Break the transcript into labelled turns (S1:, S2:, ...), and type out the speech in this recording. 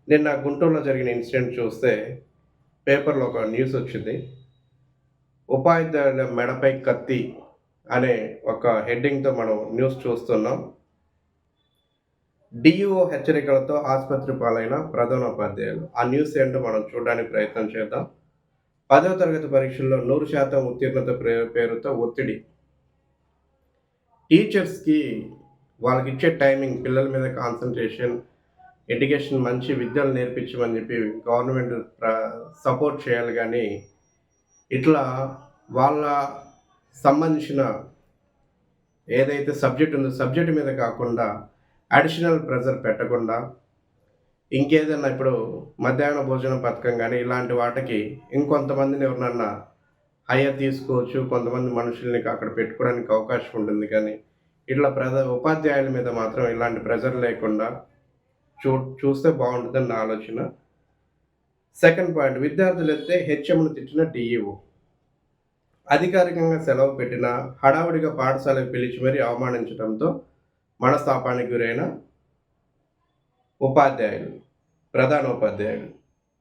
S1: నిన్న గుంటూరులో జరిగిన ఇన్సిడెంట్ చూస్తే పేపర్‌లో ఒక న్యూస్ వచ్చింది. ఉపాధ్యాయుల మెడపై కత్తి అనే ఒక హెడ్డింగ్‌తో మనం న్యూస్ చూస్తున్నాం. డీఈఓ హెచ్చరికలతో ఆసుపత్రి పాలైన ప్రధానోపాధ్యాయులు. ఆ న్యూస్ ఏంటో మనం చూడడానికి ప్రయత్నం చేద్దాం. 10వ తరగతి పరీక్షల్లో 100% ఉత్తీర్ణత పేరుతో ఒత్తిడి. టీచర్స్‌కి వాళ్ళకిచ్చే టైమింగ్, పిల్లల మీద కాన్సంట్రేషన్, ఎడ్యుకేషన్ మంచి విద్యలు నేర్పించమని చెప్పి గవర్నమెంట్ సపోర్ట్ చేయాలి గానీ, ఇట్లా వాళ్ళ సంబంధించిన ఏదైతే సబ్జెక్ట్ ఉందో సబ్జెక్ట్ మీద కాకుండా అడిషనల్ ప్రెషర్ పెట్టకుండా, ఇంకేదన్నా ఇప్పుడు మధ్యాహ్న భోజన పథకం గానీ, ఇలాంటి వాటికి ఇంకొంతమందిని ఎవరినన్నా హైర్ తీసుకోవచ్చు. కొంతమంది మనుషుల్ని అక్కడ పెట్టుకోవడానికి అవకాశం ఉంటుంది కానీ, ఇట్లా ఉపాధ్యాయుల మీద మాత్రం ఇలాంటి ప్రెషర్ లేకుండా చూస్తే బాగుంటుందని నా ఆలోచన. సెకండ్ పాయింట్, విద్యార్థులైతే హెచ్ఎంను తిట్టిన డీఈఓ. అధికారికంగా సెలవు పెట్టిన హడావుడిగా పాఠశాలకు పిలిచి మరీ అవమానించడంతో మనస్తాపానికి గురైన ఉపాధ్యాయులు, ప్రధానోపాధ్యాయులు.